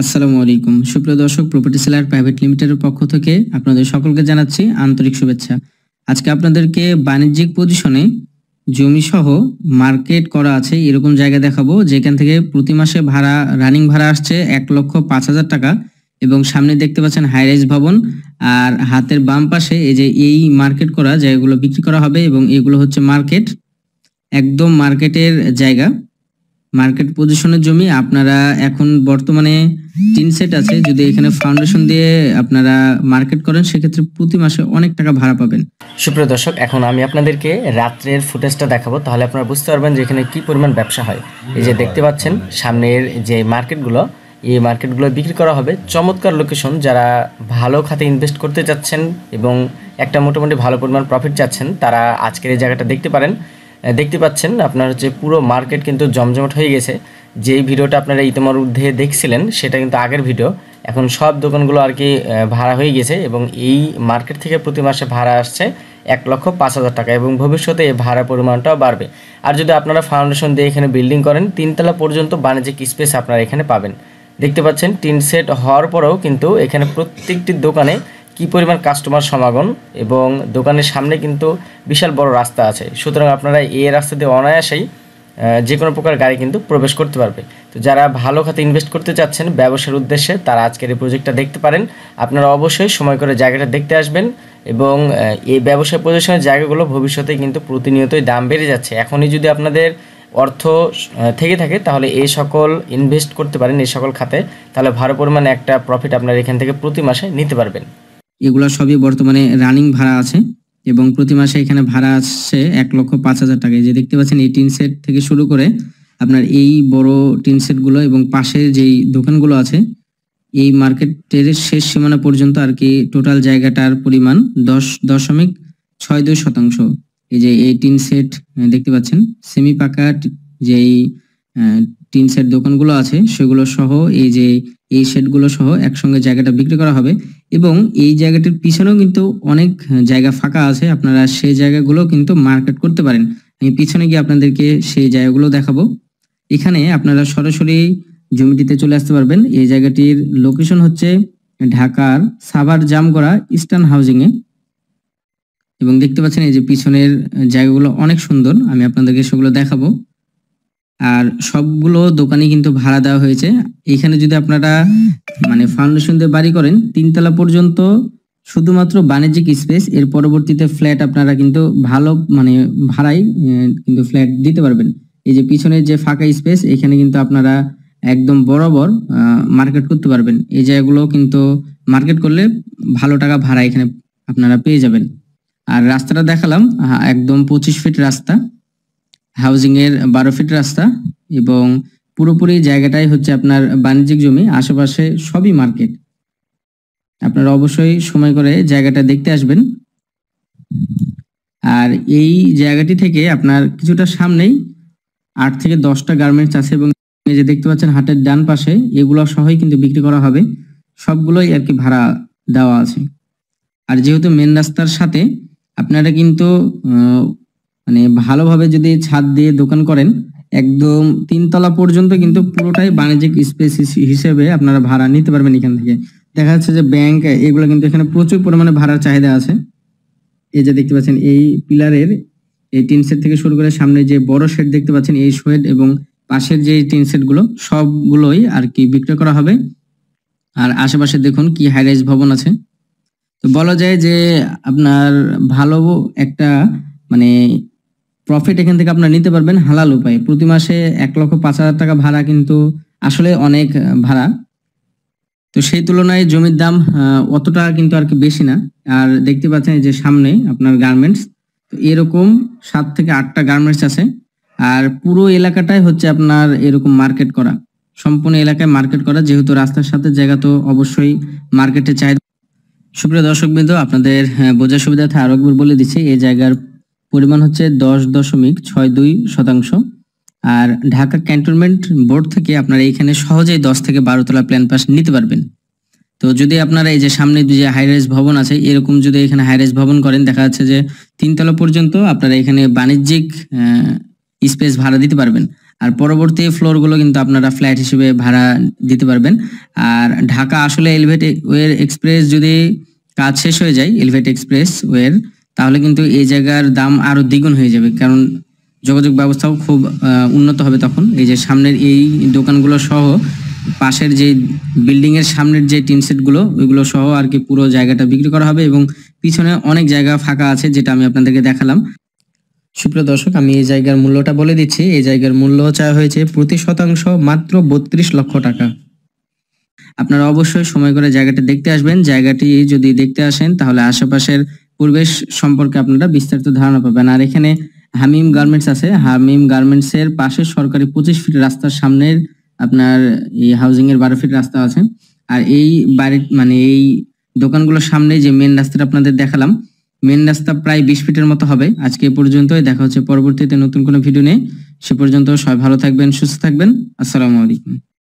আসসালামু আলাইকুম সুপ্রিয় দর্শক, প্রপার্টি সেলার প্রাইভেট লিমিটেডের পক্ষ থেকে আপনাদের সকলকে জানাচ্ছি আন্তরিক শুভেচ্ছা। আজকে আপনাদেরকে বাণিজ্যিক পজিশনে জমি সহ মার্কেট করা আছে এরকম জায়গা দেখাবো, যেখান থেকে প্রতি মাসে ভাড়া রানিং ভাড়া আসছে 1,05,000 টাকা এবং সামনে দেখতে পাচ্ছেন হাই রাইজ ভবন। আর হাতের বাম পাশে এই মার্কেট করা জায়গাগুলো বিক্রি করা হবে এবং এগুলো হচ্ছে মার্কেট, একদম মার্কেটের জায়গা, মার্কেট পজিশনের জমি। আপনারা এখন বর্তমানে 3 সেট আছে, যদি এখানে ফাউন্ডেশন দিয়ে আপনারা মার্কেট করেন সেক্ষেত্রে প্রতি মাসে অনেক টাকা ভাড়া পাবেন। সুপ্রিয় দর্শক, এখন আমি আপনাদেরকে রাত্রের ফুটেজটা দেখাবো, তাহলে আপনারা বুঝতে পারবেন যে এখানে কি পরিমাণ ব্যবসা হয়। এই যে দেখতে পাচ্ছেন সামনের যে মার্কেটগুলো, এই মার্কেটগুলো বিক্রি করা হবে। চমৎকার লোকেশন, যারা ভালো খাতে ইনভেস্ট করতে চাচ্ছেন এবং একটা মোটামুটি ভালো পরিমাণ প্রফিট চাচ্ছেন তারা আজকের এই জায়গাটা দেখতে পারেন। দেখতে পাচ্ছেন আপনার হচ্ছে পুরো মার্কেট কিন্তু জমজমাট হয়ে গেছে। যেই ভিডিওটা আপনারা ইতিমধ্যে দেখছিলেন সেটা কিন্তু আগের ভিডিও। এখন সব দোকানগুলো আর কি ভাড়া হয়ে গেছে এবং এই মার্কেট থেকে প্রতি মাসে ভাড়া আসছে 1,05,000 টাকা এবং ভবিষ্যতে এই ভাড়া পরিমাণটাও বাড়বে। আর যদি আপনারা ফাউন্ডেশন দিয়ে এখানে বিল্ডিং করেন 3 তলা পর্যন্ত বাণিজ্যিক স্পেস আপনারা এখানে পাবেন। দেখতে পাচ্ছেন 3 সেট হওয়ার পরেও কিন্তু এখানে প্রত্যেকটি দোকানে কি পরিমাণ কাস্টমার সমাগম এবং দোকানের সামনে কিন্তু বিশাল বড় রাস্তা আছে। সুতরাং আপনারা এই রাস্তা দিয়ে অনায়াসেই যে কোনো প্রকার গাড়ি কিন্তু প্রবেশ করতে পারবে। তো যারা ভালো খাতে ইনভেস্ট করতে চাচ্ছেন ব্যবসার উদ্দেশ্যে তারা আজকের এই প্রজেক্টটা দেখতে পারেন। আপনারা অবশ্যই সময় করে জায়গাটা দেখতে আসবেন এবং এই ব্যবসা পজিশনের জায়গাগুলো ভবিষ্যতে কিন্তু প্রতিনিয়তই দাম বেড়ে যাচ্ছে। এখনই যদি আপনাদের অর্থ থেকে থাকে তাহলে এই সকল ইনভেস্ট করতে পারেন এই সকল খাতে, তাহলে ভালো পরিমাণে একটা প্রফিট আপনারা এখান থেকে প্রতি মাসে নিতে পারবেন। এগুলো সবই বর্তমানে রানিং ভাড়া আছে এবং প্রতি মাসে এখানে ভাড়া আসছে 1,05,000 টাকা। যে দেখতে পাচ্ছেন এই 3 সেট থেকে শুরু করে আপনার এই বড় 3 সেটগুলো এবং পাশে যেই দোকানগুলো আছে এই মার্কেটের শেষ সীমানা পর্যন্ত আর কি টোটাল জায়গাটার পরিমাণ 10.62%। এই 3 সেট দেখতে পাচ্ছেন সেমি পাকা যেই 3 সেট দোকানগুলো আছে সেগুলো সহ এই সেটগুলো সহ একসঙ্গে জায়গাটা বিক্রি করা হবে এবং এই জায়গাটির পিছনেও কিন্তু অনেক জায়গা ফাঁকা আছে, আপনারা সেই জায়গাগুলো কিন্তু মার্কেট করতে পারেন। আমি পিছনে গিয়ে আপনাদেরকে সেই জায়গাগুলো দেখাবো। এখানে আপনারা সরাসরি জমিটিতে চলে আসতে পারবেন। এই জায়গাটির লোকেশন হচ্ছে ঢাকার সাভার জামগড়া ইস্টার্ন হাউজিং এ এবং দেখতে পাচ্ছেন এই যে পিছনের জায়গাগুলো অনেক সুন্দর, আমি আপনাদেরকে সেগুলো দেখাবো। আর সবগুলো দোকানই কিন্তু ভাড়া দেওয়া হয়েছে। এখানে যদি আপনারা মানে ফাউন্ডেশন দিয়ে বাড়ি করেন 3 তলা পর্যন্ত শুধুমাত্র বাণিজ্যিক স্পেস, এর পরবর্তীতে ফ্ল্যাট আপনারা কিন্তু ভালো মানে ভাড়ায় কিন্তু ফ্ল্যাট দিতে পারবেন। এই যে পিছনের যে ফাঁকা স্পেস এখানে কিন্তু আপনারা একদম বরাবর মার্কেট করতে পারবেন। এই জায়গাগুলো কিন্তু মার্কেট করলে ভালো টাকা ভাড়া এখানে আপনারা পেয়ে যাবেন। আর রাস্তাটা দেখালাম, একদম 25 ফিট রাস্তা, হাউজিং এর 12 ফিট রাস্তা এবং পুরোপুরি জায়গাটাই হচ্ছে আপনার বাণিজ্যিক জমি, আশেপাশে সবই মার্কেট। আপনারা অবশ্যই সময় করে জায়গাটা দেখতে আসবেন। আর এই জায়গাটি থেকে আপনার কিছুটা সামনেই 8 থেকে 10টা গার্মেন্টস আছে এবং এই যে দেখতে পাচ্ছেন হাটের ডান পাশে এগুলো সহই কিন্তু বিক্রি করা হবে, সবগুলোই আর কি ভাড়া দেওয়া আছে। আর যেহেতু মেন রাস্তার সাথে আপনারা কিন্তু মানে ভালোভাবে যদি ছাদ দিয়ে দোকান করেন একদম 3 তলা পর্যন্ত কিন্তু পুরোটাই বাণিজ্যিক স্পেস হিসেবে আপনারা ভাড়া নিতে পারবেন। এখান থেকে দেখা যাচ্ছে যে ব্যাংক এগুলো কিন্তু এখানে প্রচুর পরিমাণে ভাড়ার চাহিদা আছে। এই যে দেখতে পাচ্ছেন এই পিলারের এই 3 সেট থেকে শুরু করে সামনে যে বড় শেড দেখতে পাচ্ছেন এই শেড এবং পাশের যে 3 সেট গুলো সবগুলোই আর কি বিক্রি করা হবে। আর আশেপাশে দেখুন কি হাই রাইজ ভবন আছে। তো বলা যায় যে আপনার ভালো একটা মানে প্রফিট এখান থেকে আপনারা নিতে পারবেন হালাল উপায়ে। প্রতি মাসে 1,05,000 টাকা ভাড়া কিন্তু আসলে অনেক ভাড়া। তো সেই তুলনায় জমির দাম অতটা কিন্তু আর কি বেশি না। আর দেখতে পাচ্ছেন এই যে সামনে আপনার গার্মেন্টস, তো এরকম 7 থেকে 8টা গার্মেন্টস আছে। আর পুরো এলাকাটাই হচ্ছে আপনার এরকম মার্কেট করা, সম্পূর্ণ এলাকায় মার্কেট করা, যেহেতু রাস্তার সাথে জায়গা তো অবশ্যই মার্কেটে চাহিদা। সুপ্রিয় দর্শকবৃন্দ, আপনাদের বোঝার সুবিধার্থে আরো একবার বলে দিচ্ছি এই জায়গার পরিমাণ হচ্ছে 10.62%। আর ঢাকা ক্যান্টনমেন্ট বোর্ড থেকে আপনারা এখানে সহজেই 10 থেকে 12 তলা প্ল্যান পাস নিতে পারবেন। তো যদি আপনারা এই যে সামনে যে হাই রাইজ ভবন আছে এরকম যদি এখানে হাই রাইজ ভবন করেন দেখা যাচ্ছে যে 3 তলা পর্যন্ত আপনারা এখানে বাণিজ্যিক স্পেস ভাড়া দিতে পারবেন। আর পরবর্তী ফ্লোরগুলো কিন্তু আপনারা ফ্ল্যাট হিসেবে ভাড়া দিতে পারবেন। আর ঢাকা আসলে এলিভেট ওয়ের এক্সপ্রেস যদি কাজ শেষ হয়ে যায়, এলিভেট এক্সপ্রেস ওয়ের, তাহলে কিন্তু এই জায়গার দাম আরো দ্বিগুণ হয়ে যাবে, কারণ যোগাযোগ ব্যবস্থাও খুব উন্নত হবে তখন। এই যে সামনের এই দোকানগুলো সহ পাশের যে বিল্ডিং এর সামনের যে টিন সেটগুলো, ওইগুলো সহ আর কি পুরো জায়গাটা বিক্রি করা হবে, এবং পিছনে অনেক জায়গা ফাঁকা আছে যেটা আমি আপনাদেরকে দেখালাম। সুপ্রিয় দর্শক, আমি এই জায়গার মূল্যটা বলে দিচ্ছি। এই জায়গার মূল্য চাওয়া হয়েছে প্রতি শতাংশ মাত্র 32 লক্ষ টাকা। আপনারা অবশ্যই সময় করে জায়গাটা দেখতে আসবেন। জায়গাটি যদি দেখতে আসেন তাহলে আশেপাশের পরিবেশ সম্পর্কে আপনারা বিস্তারিত ধারণা পাবেন। আর এখানে হামিম গার্মেন্টস আছে, হামিম গার্মেন্টস এর পাশে সরকারি 25 ফিট রাস্তার সামনের আপনার এই হাউজিং এর 12 ফিট রাস্তা আছে। আর এই বাড়ির মানে এই দোকানগুলোর সামনে যে মেন রাস্তাটা আপনাদের দেখালাম, মেন রাস্তা প্রায় 20 ফিটের মতো হবে। আজকে এ পর্যন্তই, দেখা হচ্ছে পরবর্তীতে নতুন কোনো ভিডিও নিয়ে। সে পর্যন্ত সবাই ভালো থাকবেন, সুস্থ থাকবেন। আসসালামু আলাইকুম।